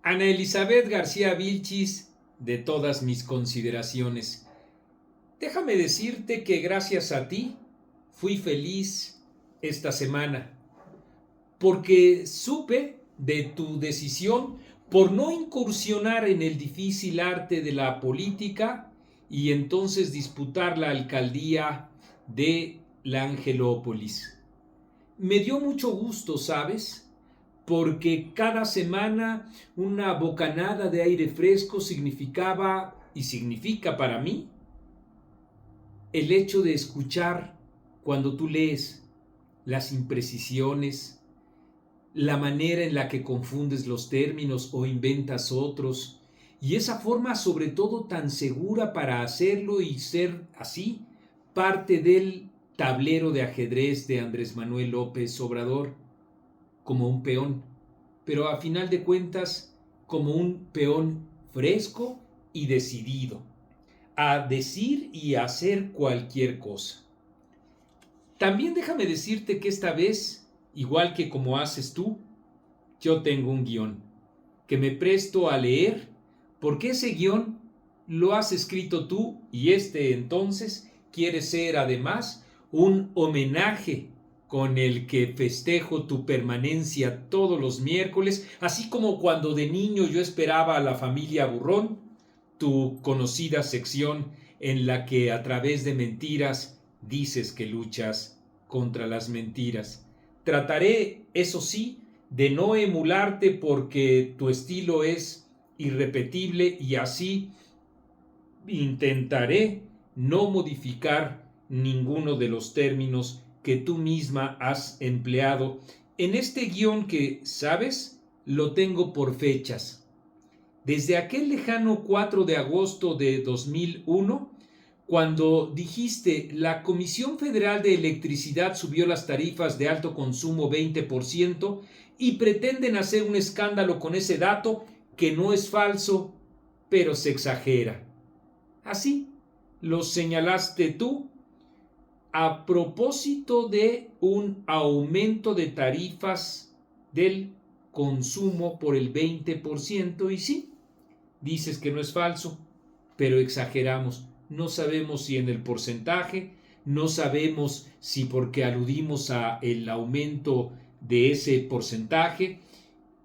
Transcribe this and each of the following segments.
Ana Elizabeth García Vilchis, de todas mis consideraciones, déjame decirte que gracias a ti fui feliz esta semana, porque supe de tu decisión por no incursionar en el difícil arte de la política y entonces disputar la alcaldía de la Angelópolis. Me dio mucho gusto, ¿sabes? Porque cada semana una bocanada de aire fresco significaba y significa para mí el hecho de escuchar cuando tú lees las imprecisiones, la manera en la que confundes los términos o inventas otros, y esa forma sobre todo tan segura para hacerlo y ser así parte del tablero de ajedrez de Andrés Manuel López Obrador, como un peón, pero a final de cuentas como un peón fresco y decidido a decir y a hacer cualquier cosa. También déjame decirte que esta vez, igual que como haces tú, yo tengo un guión que me presto a leer porque ese guión lo has escrito tú y este entonces quiere ser además un homenaje con el que festejo tu permanencia todos los miércoles, así como cuando de niño yo esperaba a la familia Burrón, tu conocida sección en la que a través de mentiras dices que luchas contra las mentiras. Trataré, eso sí, de no emularte porque tu estilo es irrepetible y así intentaré no modificar ninguno de los términos que tú misma has empleado en este guión que, ¿sabes? Lo tengo por fechas. Desde aquel lejano 4 de agosto de 2001, cuando dijiste la Comisión Federal de Electricidad subió las tarifas de alto consumo 20% y pretenden hacer un escándalo con ese dato que no es falso, pero se exagera. Así lo señalaste tú a propósito de un aumento de tarifas del consumo por el 20% y sí, dices que no es falso, pero exageramos. No sabemos si en el porcentaje, no sabemos si porque aludimos a el aumento de ese porcentaje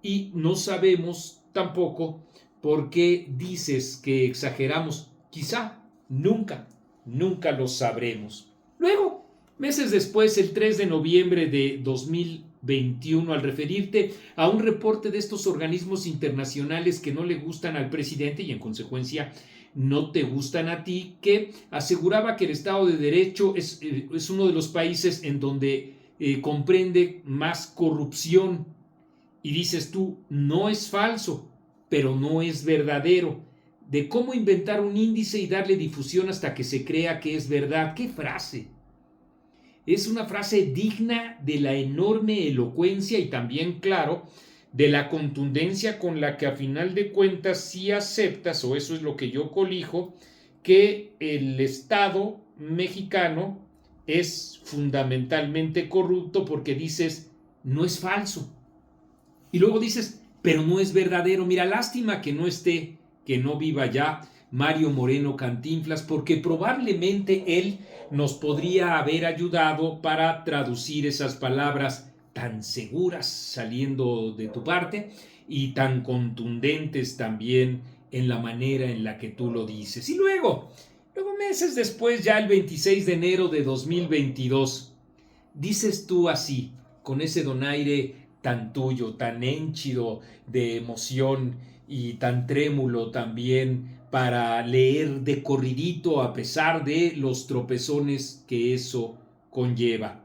y no sabemos tampoco por qué dices que exageramos. Quizá nunca lo sabremos. Luego, meses después, el 3 de noviembre de 2021, al referirte a un reporte de estos organismos internacionales que no le gustan al presidente y en consecuencia no te gustan a ti, que aseguraba que el Estado de Derecho es uno de los países en donde comprende más corrupción. Y dices tú, no es falso, pero no es verdadero. De cómo inventar un índice y darle difusión hasta que se crea que es verdad. ¡Qué frase! Es una frase digna de la enorme elocuencia y también, claro, de la contundencia con la que a final de cuentas sí aceptas, o eso es lo que yo colijo, que el Estado mexicano es fundamentalmente corrupto porque dices, no es falso. Y luego dices, pero no es verdadero. Mira, lástima que no esté, que no viva ya Mario Moreno Cantinflas, porque probablemente él nos podría haber ayudado para traducir esas palabras tan seguras saliendo de tu parte y tan contundentes también en la manera en la que tú lo dices. Y luego meses después, ya el 26 de enero de 2022, dices tú así, con ese donaire tan tuyo, tan henchido de emoción y tan trémulo también para leer de corridito a pesar de los tropezones que eso conlleva.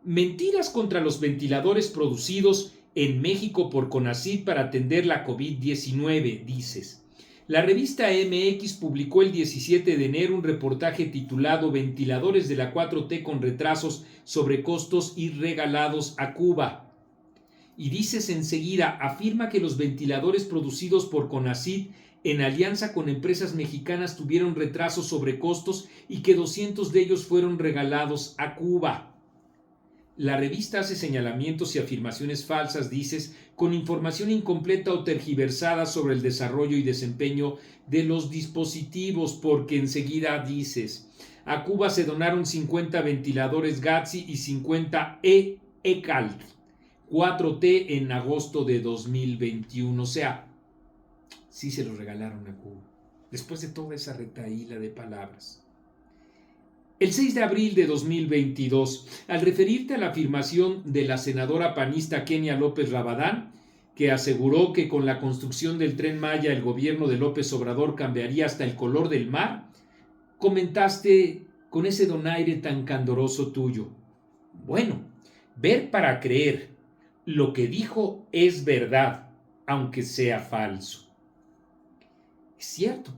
Mentiras contra los ventiladores producidos en México por CONACYT para atender la COVID-19, dices. La revista MX publicó el 17 de enero un reportaje titulado Ventiladores de la 4T con retrasos, sobrecostos y regalados a Cuba. Y dices enseguida, afirma que los ventiladores producidos por CONACYT en alianza con empresas mexicanas tuvieron retrasos, sobrecostos y que 200 de ellos fueron regalados a Cuba. La revista hace señalamientos y afirmaciones falsas, dices, con información incompleta o tergiversada sobre el desarrollo y desempeño de los dispositivos, porque enseguida dices, a Cuba se donaron 50 ventiladores Gatsi y 50 ECAL 4T en agosto de 2021. O sea, sí se los regalaron a Cuba, después de toda esa retahíla de palabras. El 6 de abril de 2022, al referirte a la afirmación de la senadora panista Kenia López Rabadán, que aseguró que con la construcción del Tren Maya el gobierno de López Obrador cambiaría hasta el color del mar, comentaste con ese donaire tan candoroso tuyo: bueno, ver para creer, lo que dijo es verdad, aunque sea falso. Es cierto,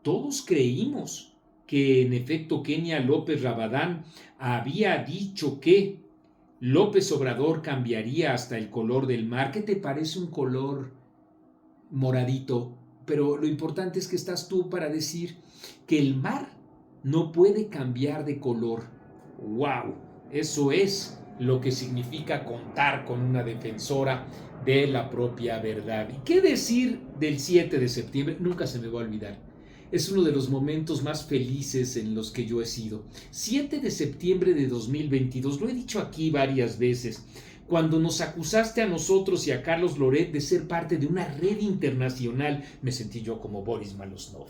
todos creímos que en efecto Kenia López Rabadán había dicho que López Obrador cambiaría hasta el color del mar. ¿Qué te parece un color moradito? Pero lo importante es que estás tú para decir que el mar no puede cambiar de color. ¡Wow! Eso es lo que significa contar con una defensora de la propia verdad. ¿Y qué decir del 7 de septiembre? Nunca se me va a olvidar. Es uno de los momentos más felices en los que yo he sido. 7 de septiembre de 2022, lo he dicho aquí varias veces, cuando nos acusaste a nosotros y a Carlos Loret de ser parte de una red internacional, me sentí yo como Boris Malosnov,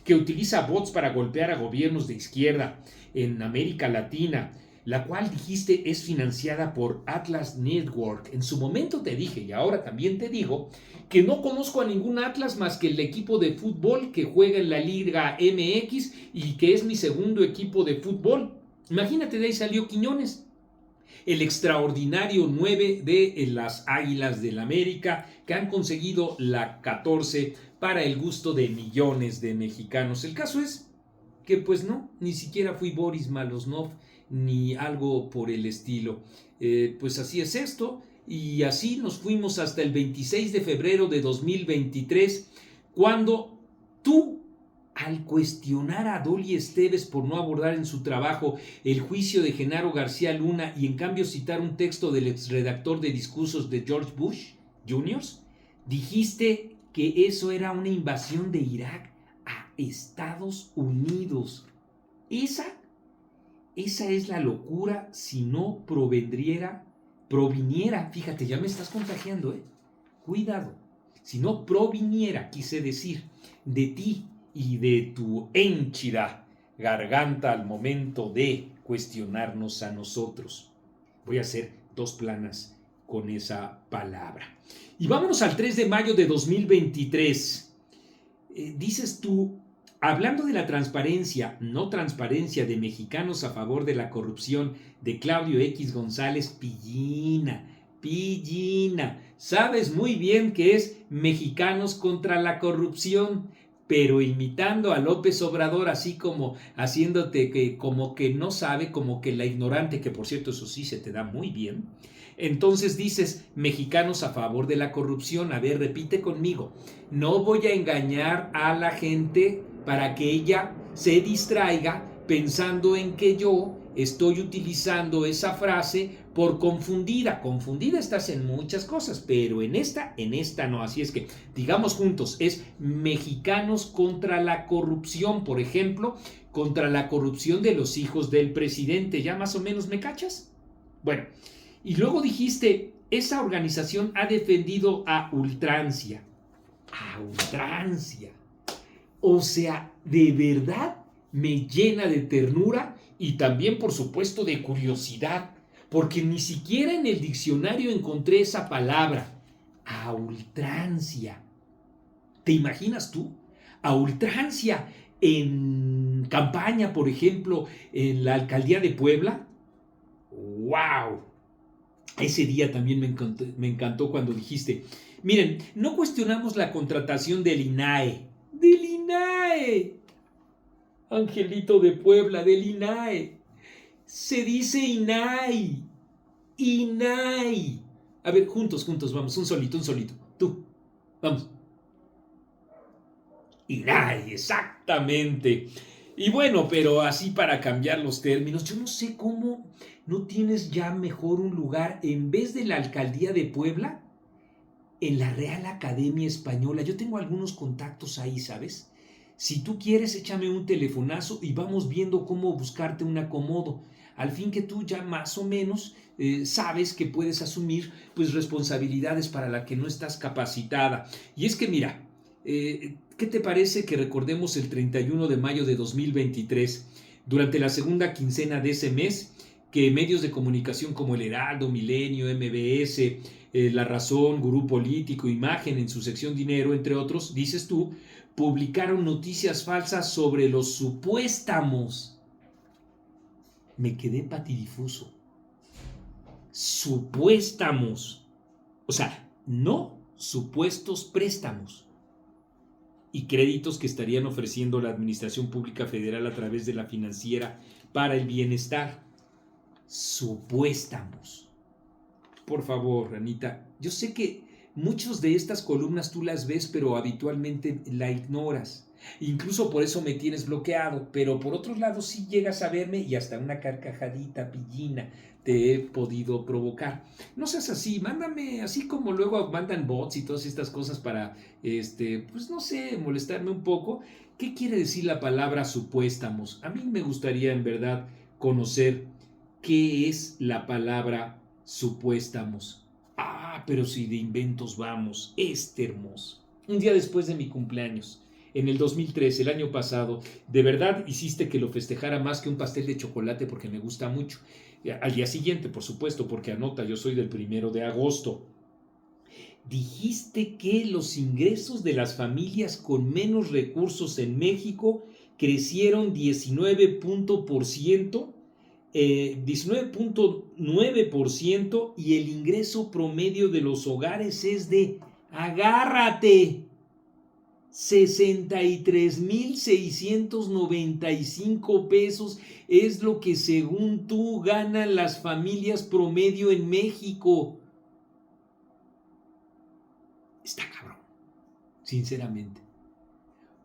que utiliza bots para golpear a gobiernos de izquierda en América Latina, la cual dijiste es financiada por Atlas Network. En su momento te dije, y ahora también te digo, que no conozco a ningún Atlas más que el equipo de fútbol que juega en la Liga MX y que es mi segundo equipo de fútbol. Imagínate, de ahí salió Quiñones, el extraordinario 9 de las Águilas del América, que han conseguido la 14 para el gusto de millones de mexicanos. El caso es que pues no, ni siquiera fui Boris Malosnov ni algo por el estilo. Pues así es esto, y así nos fuimos hasta el 26 de febrero de 2023, cuando tú, al cuestionar a Dolly Esteves por no abordar en su trabajo el juicio de Genaro García Luna y en cambio citar un texto del exredactor de discursos de George Bush Jr., dijiste que eso era una invasión de Irak a Estados Unidos. Esa es la locura si no proviniera, fíjate, ya me estás contagiando, cuidado, si no proviniera, quise decir, de ti y de tu henchida garganta al momento de cuestionarnos a nosotros. Voy a hacer dos planas con esa palabra. Y vámonos al 3 de mayo de 2023. Dices tú, hablando de la transparencia, no transparencia de Mexicanos a favor de la corrupción de Claudio X González, pillina, sabes muy bien que es Mexicanos contra la corrupción, pero imitando a López Obrador, así como haciéndote que como que no sabe, como que la ignorante, que por cierto eso sí se te da muy bien. Entonces dices, Mexicanos a favor de la corrupción. A ver, repite conmigo. No voy a engañar a la gente para que ella se distraiga pensando en que yo estoy utilizando esa frase por confundida. Confundida estás en muchas cosas, pero en esta no. Así es que digamos juntos, es Mexicanos contra la corrupción, por ejemplo, contra la corrupción de los hijos del presidente. ¿Ya más o menos me cachas? Bueno, y luego dijiste, esa organización ha defendido a ultrancia. A ultrancia. O sea, de verdad me llena de ternura y también, por supuesto, de curiosidad, porque ni siquiera en el diccionario encontré esa palabra, a ultrancia. ¿Te imaginas tú? A ultrancia en campaña, por ejemplo, en la alcaldía de Puebla. ¡Wow! Ese día también me encantó cuando dijiste, miren, no cuestionamos la contratación del INAE. ¡Del INAE! Angelito de Puebla, del INAE. Se dice INAI. INAI. A ver, juntos, vamos, un solito. Tú, vamos. INAI, exactamente. Y bueno, pero así para cambiar los términos, yo no sé cómo no tienes ya mejor un lugar en vez de la alcaldía de Puebla, en la Real Academia Española. Yo tengo algunos contactos ahí, ¿sabes? Si tú quieres, échame un telefonazo y vamos viendo cómo buscarte un acomodo. Al fin que tú ya más o menos sabes que puedes asumir pues responsabilidades para las que no estás capacitada. Y es que mira, ¿qué te parece que recordemos el 31 de mayo de 2023, durante la segunda quincena de ese mes, que medios de comunicación como El Heraldo, Milenio, MBS, La Razón, Gurú Político, Imagen en su sección Dinero, entre otros, dices tú, publicaron noticias falsas sobre los supuestamos? Me quedé patidifuso. Supuestamos. O sea, no supuestos préstamos y créditos que estarían ofreciendo la Administración Pública Federal a través de la Financiera para el Bienestar. Supuestamos. Por favor, Anita, yo sé que muchas de estas columnas tú las ves, pero habitualmente la ignoras. Incluso por eso me tienes bloqueado, pero por otro lado sí llegas a verme y hasta una carcajadita pillina te he podido provocar. No seas así, mándame, así como luego mandan bots y todas estas cosas para, pues no sé, molestarme un poco. ¿Qué quiere decir la palabra supuestamos? A mí me gustaría en verdad conocer qué es la palabra supuestamos. Ah, pero si de inventos vamos, hermoso. Un día después de mi cumpleaños, en el 2013, el año pasado, de verdad hiciste que lo festejara más que un pastel de chocolate porque me gusta mucho. Al día siguiente, por supuesto, porque anota, yo soy del 1 de agosto. Dijiste que los ingresos de las familias con menos recursos en México crecieron 19.9% y el ingreso promedio de los hogares es de, agárrate, 63,695 pesos es lo que según tú ganan las familias promedio en México. Está cabrón, sinceramente.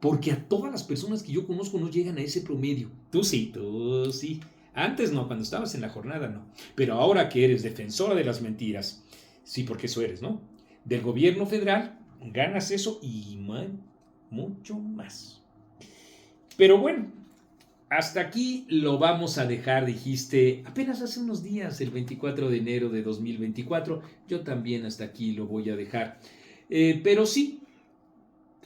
Porque a todas las personas que yo conozco no llegan a ese promedio. Tú sí, tú sí. Antes no, cuando estabas en la jornada no. Pero ahora que eres defensora de las mentiras, sí, porque eso eres, ¿no? Del gobierno federal, ganas eso y mucho más. Pero bueno, hasta aquí lo vamos a dejar, dijiste apenas hace unos días, el 24 de enero de 2024. Yo también hasta aquí lo voy a dejar. Pero sí,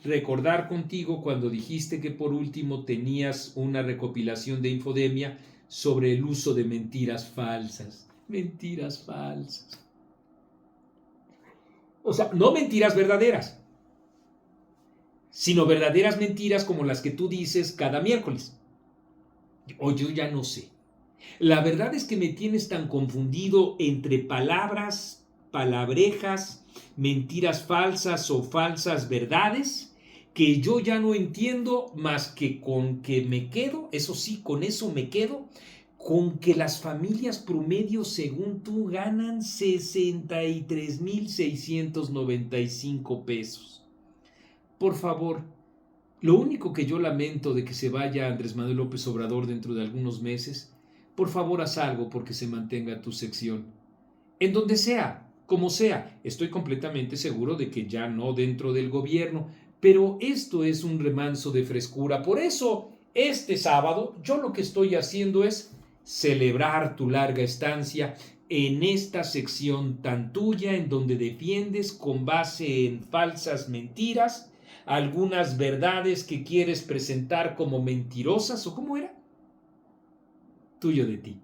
recordar contigo cuando dijiste que por último tenías una recopilación de infodemia sobre el uso de mentiras falsas. Mentiras falsas. O sea, no mentiras verdaderas, sino verdaderas mentiras como las que tú dices cada miércoles. O yo ya no sé. La verdad es que me tienes tan confundido entre palabras, palabrejas, mentiras falsas o falsas verdades, que yo ya no entiendo más que con que me quedo, eso sí, con eso me quedo, con que las familias promedio, según tú, ganan 63,695 pesos. Por favor, lo único que yo lamento de que se vaya Andrés Manuel López Obrador dentro de algunos meses, por favor haz algo porque se mantenga tu sección. En donde sea, como sea, estoy completamente seguro de que ya no dentro del gobierno, pero esto es un remanso de frescura. Por eso, este sábado, yo lo que estoy haciendo es celebrar tu larga estancia en esta sección tan tuya en donde defiendes con base en falsas mentiras algunas verdades que quieres presentar como mentirosas, ¿o cómo era? Tuyo de ti.